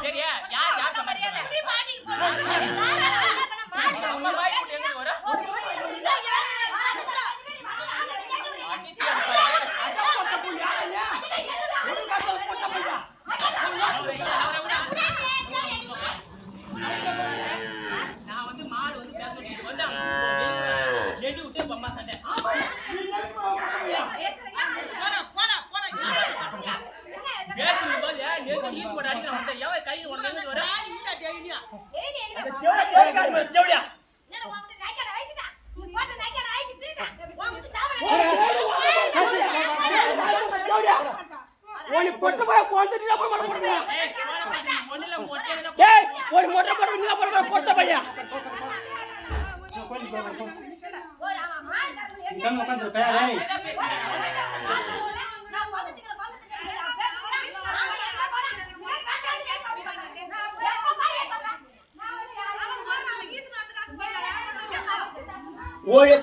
சரியா யார் யார் சமாளிக்க நான் வந்து மாடு வந்து பேச விட்டு பம்மா சண்டை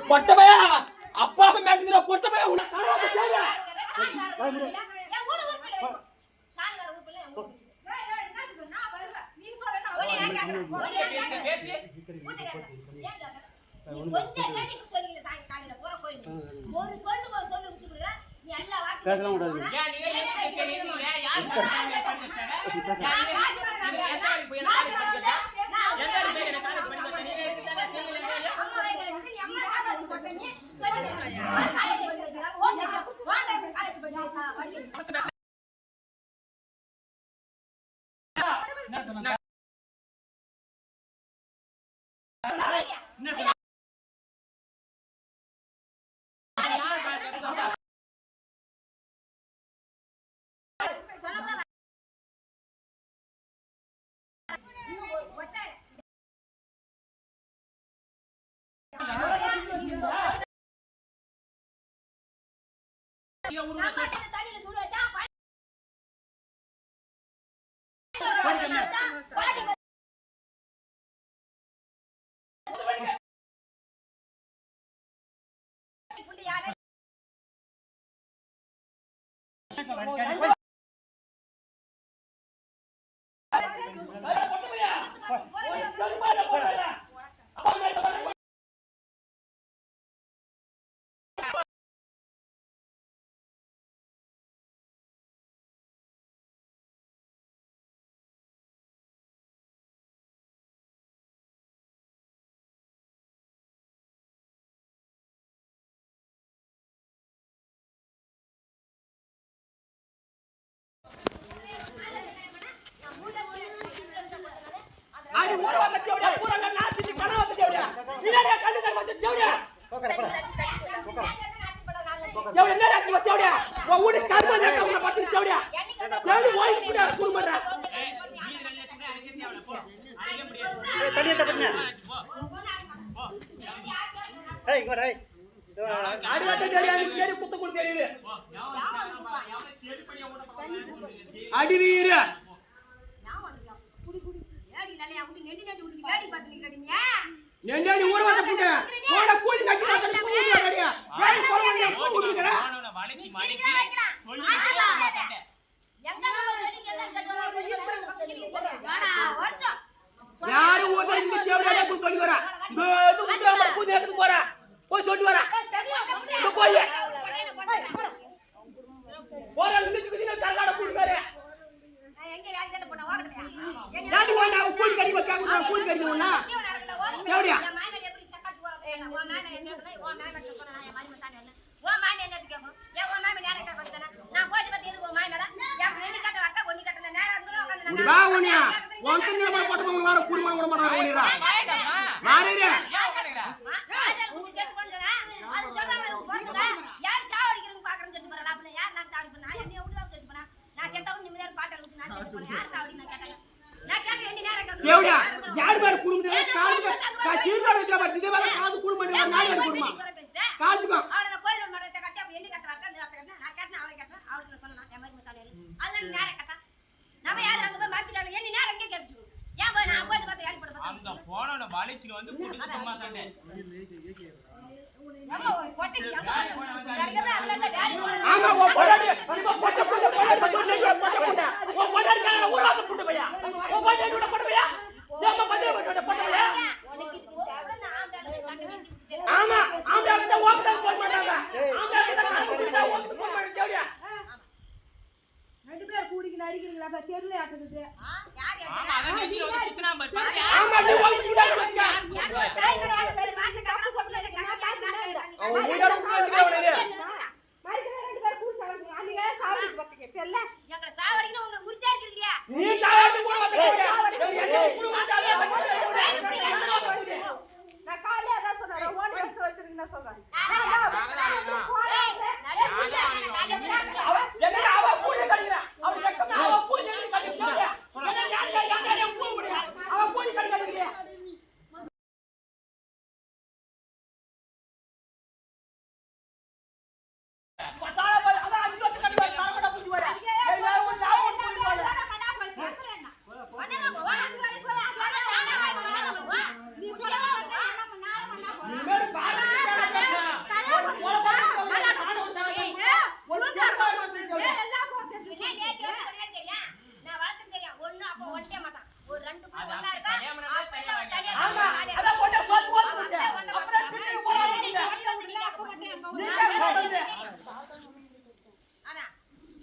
பொட்டபையா அப்பா மேட்டுற பொட்டபையா பேசலாம் கூடாது அடிவீர நெஞ்சாடி ஊர வந்த புண்ட போட கூலி நக்கி நக்கி கூலியா கடியா ஏய் போறவங்க கூலிங்கற வளைச்சி மடிக்கி எங்க நம்ம சொல்லிங்க யாரு ஓட இந்த தேவடா போய் சொல்லி வரா இது முத்ராம பூதி எடுத்து போறா போய் சொல்லி வரா இந்த போய் போற நின்னு கிட்ட தரகாட கூலிங்கற எங்க யாரு கிட்ட போனா ஓடுறியா யாரு ஓடா கூலி கடி வைக்காம கூலி கடி ஓடா தேவடியா வா ஓனியா ஒன்ன நம்ம பட்டவங்க வர குடுமா வர மாட்டாங்க ஓனிரா மாறிரே அது சொல்றாங்க போங்க யார் சாவடிக்கிறன்னு பாக்குறேன்னு சொல்லி போறா லாபல யார் நான் சாவடி பண்ணா என்ன ஊர்ல சொல்லி பண்ணா நான் செத்தவங்க நிம்மதியா பாட்ட விட்டு நான் சொல்லி போறேன் யார் சாவடி நான் கேட்டேன் நான் கேட்டேன் என்ன நேரா தேவடியா யார் பேர் குடும்பத்துல கால் சீர்காடு வச்சா பாரு இதே வேற காது குடும்பம் நாய் வேற குடுமா காதுக்கு அவள கோயில்ல மடத்த கட்டி அப்ப என்ன கட்டறாக்க அந்த கட்டறனா நான் கேட்டேன் அவளை கேட்டேன் அவளுக்கு சொன்னா நான் மாதிரி மசாலா அதனால நேரா கட்ட நம்ம யார் அங்க போய் மாச்சிட்டாங்க என்ன நேரா எங்க கேட்டு ஏன் போய் நான் போய் பார்த்து ஹெல்ப் பண்ண அந்த போனோட அவன பாலிச்சில வந்து கூட்டி சும்மா தானே நம்ம பொட்டிக்கு அங்க நடக்கற அதுல வேடி போறது ஆமா ஓ பொடாடி நீ பொட்ட சொன்னீங்க ஓ பொடாடி கார ஊராத புட்டு பையா ஓ பொடாடி விட போடு பையா ஏமா பதே விட போடு பையா உனக்கு போறத ஆண்டால சண்டை கிட்டி ஆமா ஆமா கிட்ட ஓட்ட போட மாட்டாங்க ஆமா கிட்ட காசு கிட்ட ஓட்ட போட மாட்டாங்க ரெண்டு பேர் கூடிக்கு அடிக்கிறீங்களா அப்ப தெருல ஆட்டுது யார் ஆமா அத நெஞ்சில வந்து குத்துனா பாரு பாரு ஆமா நீ ஓடி விடாத வச்சா யார் தாய் கடை ஆடுறது காட்டு காட்டு போச்சு அவன் மூடற உள்ள வச்சுக்கறவனே மைக்கல ரெண்டு பேர் கூடி சாவறீங்க அன்னிலே சாவடிக்கு பத்திக்க தெல்ல எங்க சாவடிக்கு உங்களுக்கு உரிச்சா இருக்கீங்க நீ சாவடி கூட வந்துறியா என்ன கூட வந்தாலே நான் காலையில அதான் சொன்னேன் ஓன் பேச வச்சிருக்கீங்க சொல்றேன் என்ன அவ பூஜை கடிக்குறா அவ வெக்கமா அவ பூஜை கடிக்குறா என்ன யாரே பூ முடியா அவ பூஜை கடிக்குறா பத்தால பல அத அஞ்சு கடிவா தாமட பூஜை வர எல்லாரும் ஒரு நாள் பூஜை வர மேல பாரு ஆமா அத போட்டு சொல்லு போட்டு அப்புறம் சிட்டி போறாங்க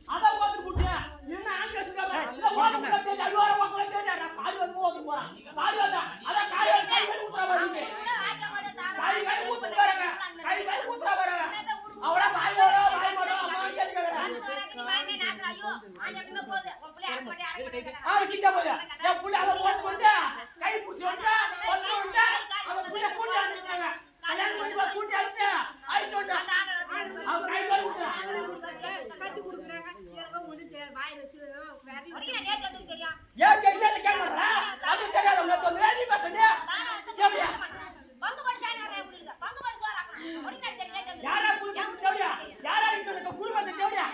அத போட்டு புட்டியா என்ன ஆங்க சுகமா இல்ல போட்டு அல்வார வாங்கல தேடா பாதி வந்து போட்டு போறான் பாதி வந்தா அத காய் ஊத்துற வரீங்க காய் ஊத்துற வரங்க காய் ஊத்துற வரங்க அவள வாய் வர அம்மா கேக்குறா சிட்ட போதா ஏ புள்ள அத போட்டு வந்தா கை புடிச்சு வந்தா வந்து வந்தா அவ புள்ள கூட்டி அனுப்புறாங்க கல்யாணம் பண்ணி கூட்டி அனுப்புங்க ஐஸ் வந்தா அவ கை வர ஊத்துறா கட்டி குடுக்குறாங்க ஏதோ ஒண்ணு வாய் வச்சு ஏன் கேக்குறீங்க கேக்குறா அது தெரியாத உனக்கு வந்து நீ பேசுறியா கேளியா யாரா குடும்பம் கேளியா யாரா இந்த குடும்பத்தை கேளியா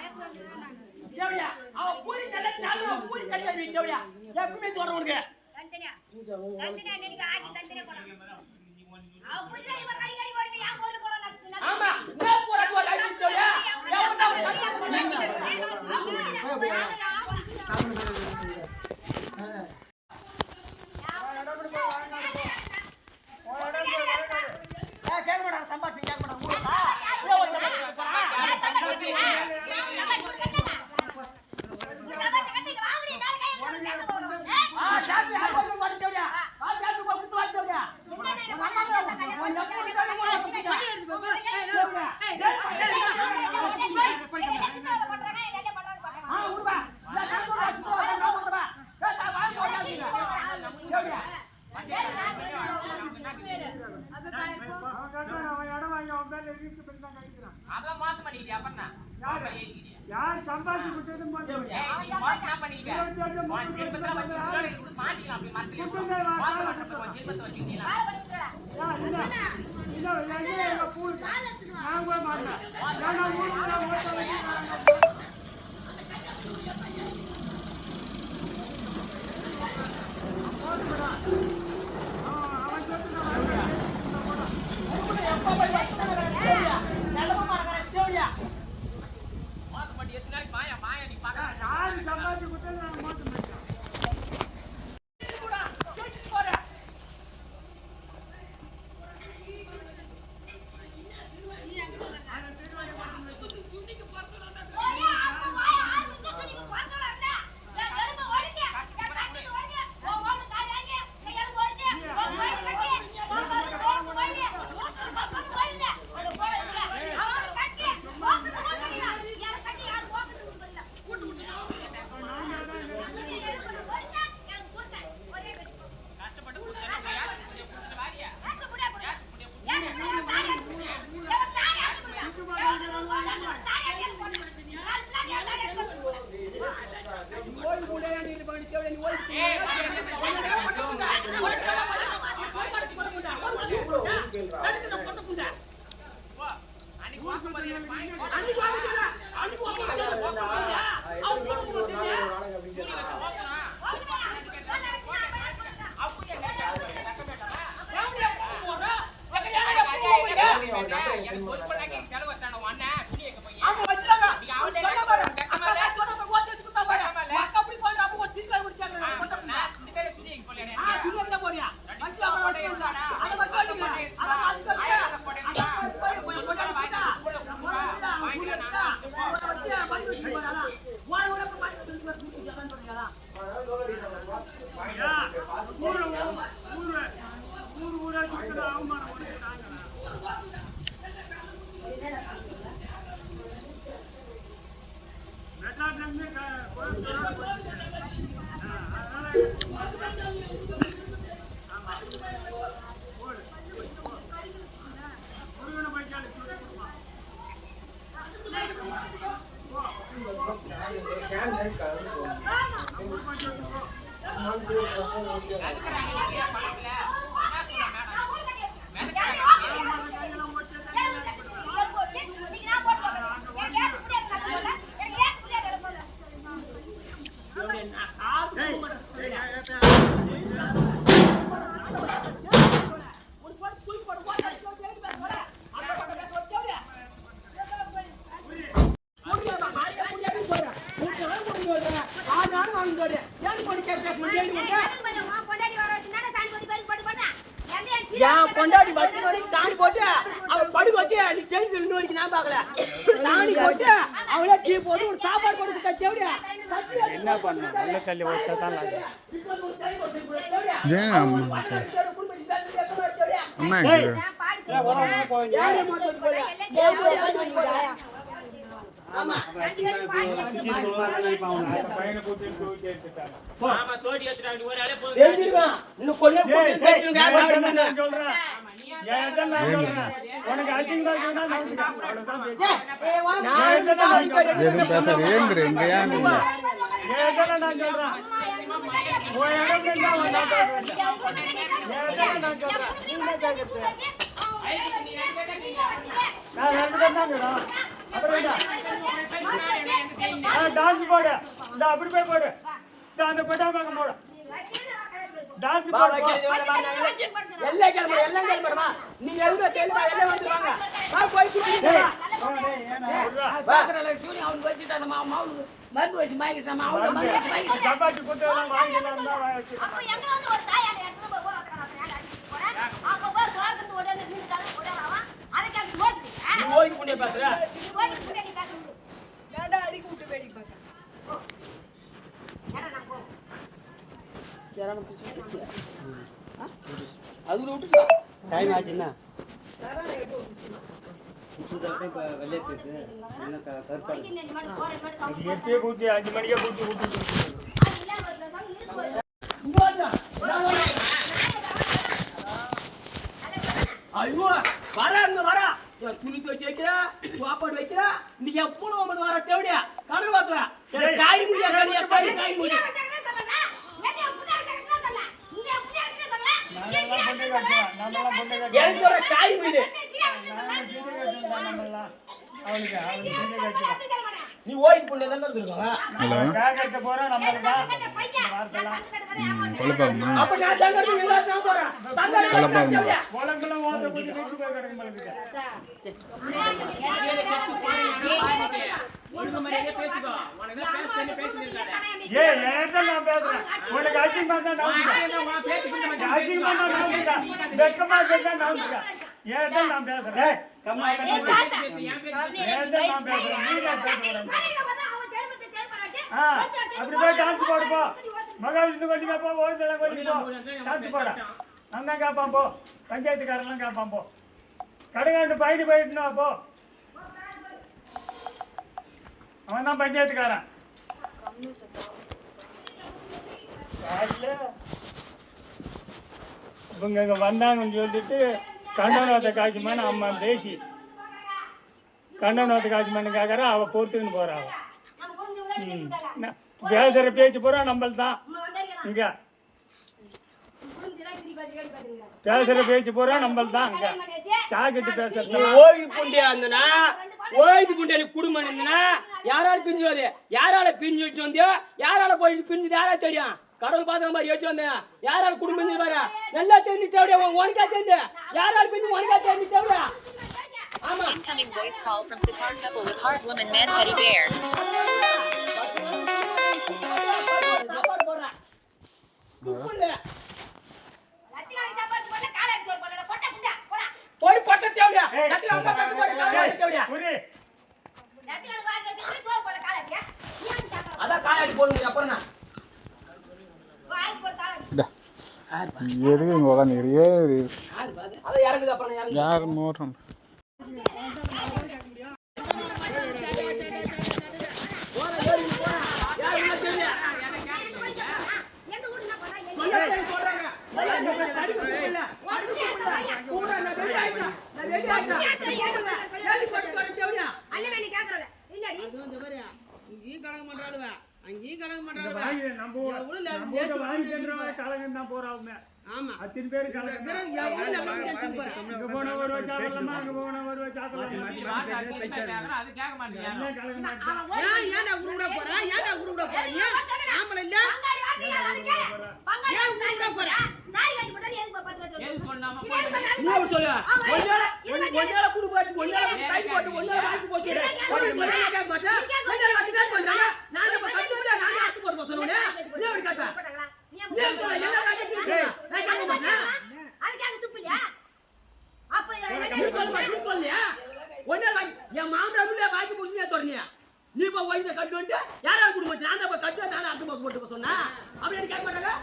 கேளியா அவ பூரி கல்ல நாலு பூரி கல்ல நீ கேளியா எப்பவுமே சொல்ற உனக்கு ஆமா நான் போற போற ஐடி கேளியா கேட்கமாடா சம்பாஷன் கேட்கமாடா ஊரா சாமி ஆபத்து வரச்சோடியா ஆ சாமி குத்து வரச்சோடியா ஆ ஊரா அவன் மோசம் பண்ணிட்டியா அப்பன்னா யார் சம்பாதிச்சு விட்டதும் மோசம் பண்ணிட்டியா உன் ஜென்மத்துல வச்சு உன்னோட இது மாட்டிக்கலாம் அப்படி மாட்டிக்கலாம் மோசம் பண்ண உன் ஜென்மத்தை வச்சுக்கிட்டீங்களா நான் கூட மாட்டேன் மோசம் பண்ணி எத்தனை நாளைக்கு மாயா மாயா நீ பாக்க யார் சம்பாதிச்சு விட்டது நான் மாட்டேன் அவங்க வச்சிட்டாங்க. சொன்ன பாரு. அக்கா சொன்ன பாரு. ஓட்டு வச்சு குத்தா பாரு. அக்கா அப்படி பண்ற அப்ப ஒரு சிக்கல் குடிச்சாங்க. துணி எங்க போறியா? வச்சு அவரை வச்சுடா. அத வச்சு அடிங்க. அத வச்சு பொண்டாடி வச்சு சாணி போட்டு அவன் படுக்க வச்சு நீ செஞ்சு இன்னும் வரைக்கும் நான் பாக்கல சாணி போட்டு அவளே டீ போட்டு ஒரு சாப்பாடு போட்டு தேவையா என்ன பண்ண நல்ல கல்லி வச்சா தான் எதுவும் பேசாது ஏந்திரு இங்க ஏன் டான்ஸ் போடு இந்த அப்படி போய் போடு அந்த பெட்டா பக்கம் போடு டான்ஸ் எல்லா கிளம்புற எல்லாம் கிளம்புறமா நீங்க எவ்வளவு தெளிவா எல்லாம் வந்துருவாங்க போய் சப்பாத்தி போட்டு வாங்கிக்கலாம் டைம் ஆச்சுன்னா எப்பயே கூட்டி 5 மணிக்கே கூட்டி ஐயோ வராங்க வரா துணி வச்சு வைக்கிறா சாப்பாடு வைக்கிறா நீங்க எப்பவும் வந்து வர தேவையா கணக்கு பாத்துவா காய் முடியா காய் முடியா காய் மீது நீ ஓய்வு பண்ணி தான் இருக்காங்க ஹலோ போறோம் நம்மளுக்கு கொலப்பாகுமா அப்ப நான் தங்கறது எல்லாரும் போறேன் கொலப்பாகுமா உலகெல்லாம் ஓட்ட போட்டு வீட்டு போய் கிடக்கு மலுக்கு என்கிட்ட நான் பேசுறேன் உனக்கு அசிங்கமா தான் அசிங்கமா தான் வெக்கமா இருந்தா என்கிட்ட நான் பேசுறேன் அப்படி போய் டான்ஸ் போடுப்போ மகாவிஷ்ணு கொல்லிக்கப்போ ஓய்ந்தெல்லாம் கொல்லிப்போ டான்ஸ் போட நான் தான் கேட்பான் போ பஞ்சாயத்துக்காரெல்லாம் கேட்பான் போ கடைக்காண்டு பயணி போயிட்டுனா போ அவன் தான் பஞ்சாயத்துக்காரன் இவங்க இங்கே வந்தாங்கன்னு சொல்லிட்டு கண்டனத்தை காய்ச்சிமான அம்மா தேசி கண்டனத்தை காய்ச்சிமான கேட்கற அவள் பொறுத்துக்குன்னு போறா பேசுகிற பேச்சு பூரா நம்மள் தான் இங்கே பேசுகிற பேச்சு பூரா நம்மள் தான் இங்கே சாக்கிட்டு பேசுறது ஓய்வு புண்டியா இருந்தனா ஓய்வு புண்டியா குடும்பம் இருந்தனா யாரால பிஞ்சுவது யாரால பிஞ்சு வச்சு வந்தியோ யாரால போயிட்டு பிஞ்சுது யாரா தெரியும் கடவுள் பாத்திரம் மாதிரி எடுத்து வந்தேன் யாரால குடும்பம் பாரு நல்லா தெரிஞ்சு தேவையா உனக்கா தெரிஞ்சு யாரால பிஞ்சு உனக்கா தெரிஞ்சு தேவையா Incoming voice call from Siddharth couple with heart woman man teddy bear. சாப்பாடு போடுறேன் துப்பு இல்ல லட்சக்கணக்கு சம்பாதிச்சு போடல, காலாடி சோறு போடல, கொட்டை புண்டை, போடா. போய் கொட்ட தேவையா லட்சம் அம்மா கட்டு போடு காலாடி தேவையா புரி லட்சக்கணக்கு வாங்கி வச்சுட்டு சோறு போடல, காலாடியா? நீ ஏன் கேட்கற? அதான் காலாடி போடுங்க அப்புறம் நான் வாங்கி போடு காலாடி. எதுக்கு இங்கே உட்காந்துக்கிறீங்க அதை இறங்குது அப்புறம் நான் இறங்குது யார் மோட்டம் எந்த ஊருக்கு நான் போறேன்? சொல்றாங்க அடிக்க இல்ல அடிக்க கூட நான் ரெடி ஆயிட்டேன் ஏறி கொட்ட தேவையா அல்ல வேணி கேக்குறல. இல்லடி. வாங்கி நம்ம வாங்கி சென்றவங்க கலகம் தான் போறாங்க. அத்தனை பேர் கலகம் இங்க போன ஒரு சாப்பிடலாமா அங்க போன ஒரு சாப்பிடலாமா அது கேட்க மாட்டீங்க என்ன கலகம் எது சொல்லாம நீ சொல்லு ஒண்ணால குடு போச்சு ஒண்ணால கை போட்டு ஒண்ணால வாங்கி போச்சு ஒண்ணு சொல்லி கேட்க மாட்டேன் ஒண்ணால வாங்கி தான் சொல்றாங்க நான் இப்ப கட்டுல நான் ஆத்து போட சொன்னேனே நீ ஒரு கேட்ட நீ சொல்ல என்ன கேட்ட நான் கேட்க மாட்டேன் அதுக்காக துப்பிலியா? அப்ப நீ சொல்லியா ஒண்ணால வாங்கி என் மாமனாருல வாங்கி போச்சு நீ சொல்றீங்க நீ இப்ப வயசு கட்டு வந்து யாராவது குடு போச்சு நான் இப்ப கட்டு நான் ஆத்து போட்டு சொன்னா அப்படி கேட்க மாட்டாங்க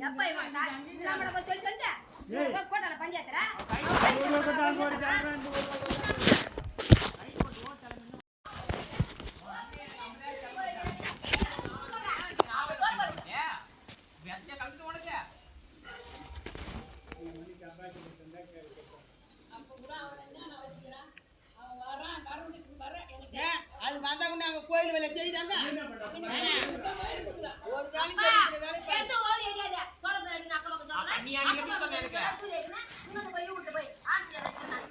எப்ப இவன் நம்மள போய் சொல்லி சொல்லிட்டு போட்டால பஞ்சாயத்துல வெச்ச கழுத்து உனக்கு அது வந்தா நாங்க கோயில் வேலை செய்தாங்க ஒரு காலி எந்த ஓடி ஏரியால தொடர்ந்து அடி நக்க பக்கம் சொல்றேன் நீ அங்க எப்படி சொன்ன எனக்கு இன்னொரு போய் விட்டு போய் ஆண்ல வச்சிருந்தாங்க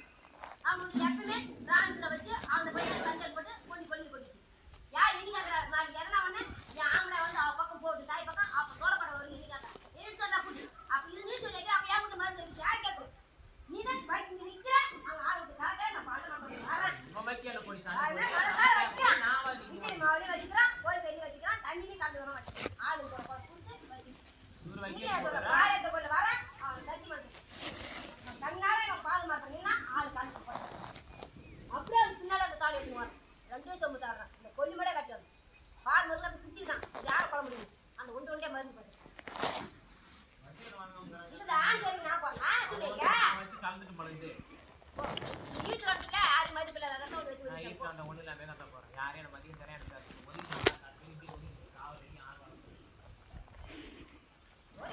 அவங்க எப்பவுமே ராஞ்சில வச்சு அந்த பையன் சண்டல் போட்டு கொல்லி போட்டுச்சு யார் இடிக்காதா நான் எதனா ஒண்ணு என் ஆம்பளை வந்து அவ பக்கம் போட்டு தாய் பக்கம் அப்ப சோளப்பட வரும் இடிக்காதா எடுத்து சொன்னா புடி அப்ப இது நீ சொல்லிக்க அப்ப ஏன் மட்டும் மருந்து இருக்கு யார் கேட்கும் நீ தான் பைக் நிக்கிற அவங்க ஆளுக்கு கரெக்டா நான் பாட்டு நான் வரேன் மொபைல்ல போடி அதான் கடைசா வைக்கிறான் விஜய் மாவுல வச்சுக்கிறான் கோயில் கறி வச்சுக்கிறான் தண்ணி கண்டு வர வச்சுக்கிறான் ஆளு கூட கொடுத்து வச்சு நீங்க அதோட பாயத்தை கொண்டு வர அவன் தண்ணி மட்டும் தன்னால இவன் பால் மாத்திரம் நின்னா ஆளு காணிச்சு போறான் அப்படியே அது பின்னால அந்த தாலி எடுத்து வரான் ரெண்டே சொம்பு தாடுறான் இந்த கொல்லி மடே கட்டுவாங்க பால் மருந்து அப்படி குத்திருக்கான் யார பழ முடியும் அந்த ஒன்று ஒன்றே மருந்து போட்டு இந்த ஆண் சரி நான் போறேன் சொல்லிக்க வச்சு கலந்துட்டு பழகுது ஈட்டு ரோட்டுல ஆறு மதிப்பு இல்லாத அதை ஒன்று வச்சு நான் வச்சுருக்கேன் அந்த ஒண்ணு இல்லாம தான் போறேன் யாரையும் என்ன மதியம் தரேன் எனக்கு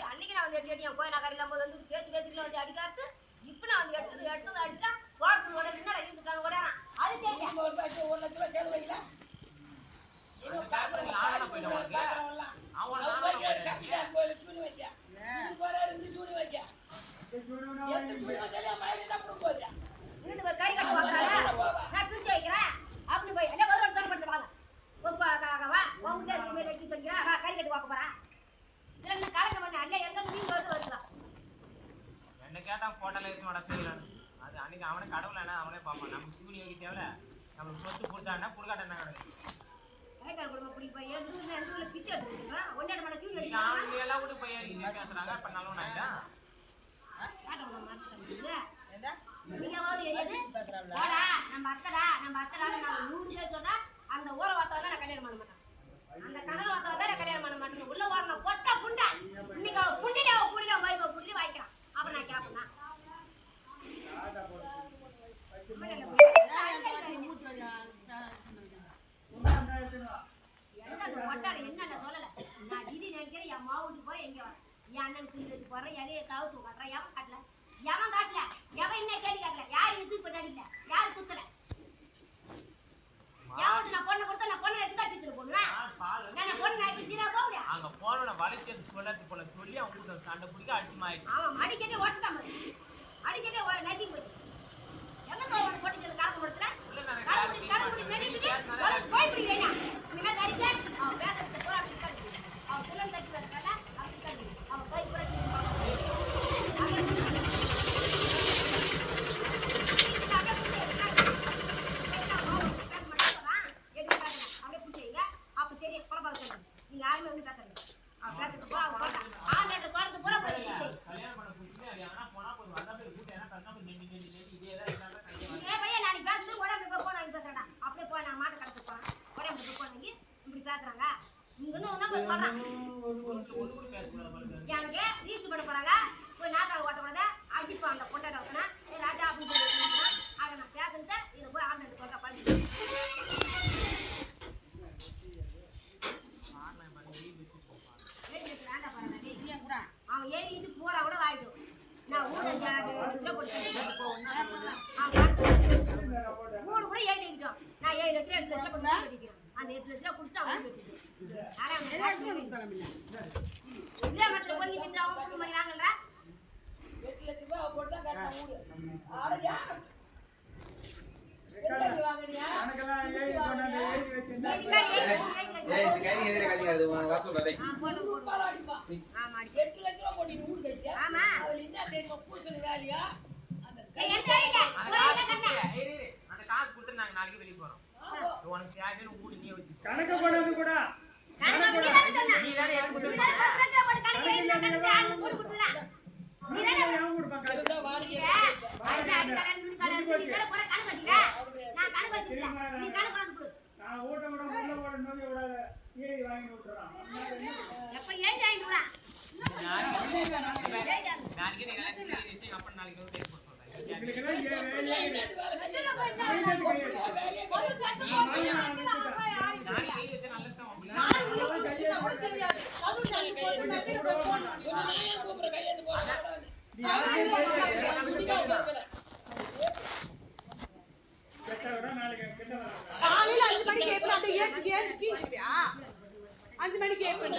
அன்னைக்கு நான் வந்து எட்டு என் கோயில் நகரில் போது வந்து பேச்சுல வந்து அடிக்காத்து இப்ப நான் வந்து எடுத்தது அடிச்சா தோட்டத்தில் ஓட என்னடா இருந்துட்டாங்க ஓடான் அது தெரியல ஒரு லட்சம் ரூபாய் தேர்வு வைக்கல இருந்து போய் கை கட்டு வாங்க நான் பிரிச்சு வைக்கிறேன் அப்படி போய் எல்லாம் ஒரு தோட்டம் பண்ணி வாங்க வா உங்க மேல வச்சு சொல்லிக்கிறேன் வா கை கட்டு வாக்க போறேன் இல்ல கலக்க பண்ண அல்ல எங்க நீங்க வருதா என்ன கேட்டா போட்டோல வச்சு நடக்கலாம் அது அன்னைக்கு அவனே கடவுளானா அவனே பாப்பான் நமக்கு சூரிய வைக்க தேவையில்ல நமக்கு சொத்து கொடுத்தான்னா குடுக்காட்டா கிடையாது கைகால் குடும்ப புடி போய் எந்த பிச்சை எடுத்துக்கிறா ஒன்னட மட சூரிய நீங்க அவனுக்கு எல்லாம் கூட போய் இங்க பேசுறாங்க இப்ப நல்லவன் ஆயிட்டா காட்டவங்க மாத்திட்டாங்க நீங்க வாரு எது வாடா நம்ம அத்தடா நான் 100 பேர் சொல்றா அந்த ஊர வாத்தா தான் கல்யாணம் பண்ண மாட்டேன் அந்த கடல் வாத்தா தான் கல்யாணம் பண்ண மாட்டேன் உள்ள ஓடன பொட்ட புண்டை இன்னைக்கு புண்டில புடில வைப புடி வைக்கிறான் அப்ப நான் கேப்பனா என்னென்ன சொல்லல நான் இது நினைக்கிறேன் என் மாவுட்டு போய் எங்க வரேன் என் அண்ணன் திண்டு வச்சு போறேன் எதைய தவிர்த்து காட்டுறேன் எவன் காட்டல எவன் என்ன கேள்வி காட்டல யாரு இது பண்ணல யாரு குத்தல யாவது நான் பொண்ணை கொடுத்தா நான் பொண்ணை எடுத்து கட்டிட்டு போடுவேன் நான் பொண்ணை எடுத்து ஜீரா போடுயா அங்க போறவன வளைச்சு சொல்லத்து போல சொல்லி அவங்க சண்டை பிடிக்க அடிச்சு மாயிட்டு அவன் அடிச்சே ஓட்டட்டான் அடிச்சே நசி போச்சு எங்க தோவன போட்டுச்சு காலத்து கொடுத்தல கடவுடி மெடிட்டு போய் பிடி வேணா இந்த மாதிரி அடிச்சே அவன் பேசறது போறா பிடிக்காது அவன் சொல்லுங்க பேசுறது போறா போறா ஆண்டாட்ட சொல்றது போறா போறா கல்யாணம் பண்ண புடிச்சு அது ஆனா போனா போய் வந்தா போய் கூட்டி ஏன்னா கண்ணாம நெண்டி இதே தான் இருந்தா கையை ஏ பையன் நாளைக்கு பேசுறது உடம்பு போய் போனா பேசுறடா அப்படியே போய் நான் மாட்டு கடத்து போறேன் உடம்பு போய் போனீங்க இப்படி பேசுறாங்க இங்க இன்னும் தான் போய் சொல்றான் எனக்கு ரீச் பண்ண போறாங்க போய் நாத்தாள் ஓட்ட கூடாது அடிப்போம் அந்த பொண்டாட்ட வந்தனா ஏ ராஜா அப்படின்னு சொல்லி ஆக நான் பேசுறேன் இதை போய் ஆண்டாட்டு சொல்ற பண்ணி அவன் ஏறிட்டு போறா கூட வாயிடும் நான் ஊட மூணு கூட ஏறிட்டோம் நான் 7 லட்சம் 8 லட்சம் கொடுத்து கட்டிக்கிறேன் அந்த 8 லட்சம் கொடுத்து அவன் இல்ல மாத்திரம் கொஞ்சம் கிட்ட அவன் 3 மணி வாங்கல 8 லட்சம் ரூபாய் போட்டா கட்ட மூடு ஆடையா செஞ்சு வாங்குறியா கணக்கெல்லாம் எழுதி கொண்டாந்து எழுதி வச்சிருந்தா இந்த கையில எதிரே கட்டியாது வாசல்ல டேய் பாலாடிப்பா ஆமா 8 லட்சம் ரூபாய் போட்டு மூடு கட்டியா ஆமா அதுல என்ன தெரியுமா பூசல் வேலையா அந்த எந்த இல்ல அந்த காசு கொடுத்து நாங்க நாளைக்கு வெளிய போறோம் உனக்கு தேவையான ஊடி நீ வச்சு கணக்கு போடுறது கூட நீ தானே எனக்கு கொடுத்து அவன் கொடுப்பான் கணக்கு. வாடகை நான் ஊட்ட விட உள்ள ஓட நோக்கி விடாத ஏறி வாங்கி விட்டுறான் நாளைக்கு நீ வேலைக்கு அப்ப நாளைக்கு வந்து பேசி போறேன் இதுக்கெல்லாம் வேலையே இல்லை. கெட்ட விட நாளைக்கு கெட்ட வராங்க. காலையில 5 மணிக்கு எப்படி அந்த ஏன் கீழ்ச்சியா 5 மணிக்கு எப்படி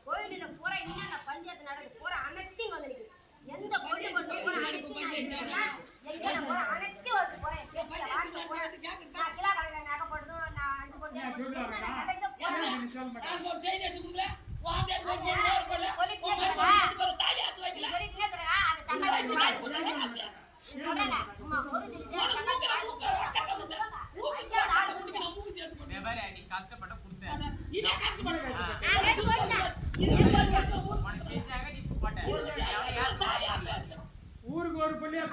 கோயில போற என்ன பஞ்சாயத்து நடக்குது போற அனைத்தையும் வந்துருக்கு எந்த கோயில போற அனைத்தையும் போற அனைத்தையும் வந்து போறேன் வாங்கி போறேன் நான் கிலா கடையில நகை போடுறதும் நான் அஞ்சு போட்டு நீ சொல்ல மாட்டேன். செய்தி எடுத்து கொடுக்கல வாங்க நீ கஷ்டப்பட்ட கொடுத்த உனக்கு தெரிஞ்சாங்க நீ போட்ட ஊருக்கு ஒரு புள்ளியா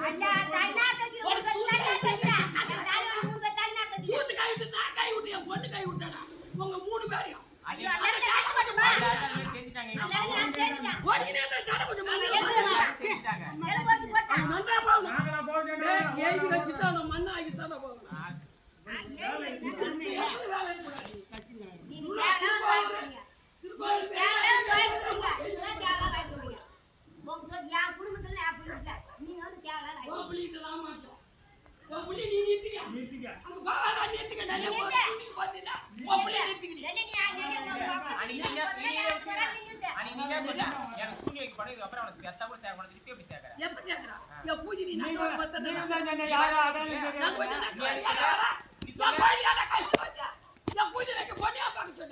பொண்ணு கை விட்டாடா உங்க 3 பேரையும் நாங்களா போகணும். எழுதி வச்சுட்டா மண்ணா ஆகிட்டான போகணும் நீட்டிக்க. எனக்கு துணி வைக்க படம் அப்புறம் அவனுக்கு எத்த கூட தேவை திருப்பி எப்படி சேர்க்கறேன் எப்ப சேர்க்கிறா என் பூஜை நீ நீங்க தான் சொன்ன யாரா அதான் நான் போயிட்டு நான் கோயிலாட கை வச்சா என் பூஜை வைக்க போட்டியா பார்க்க சொன்னேன்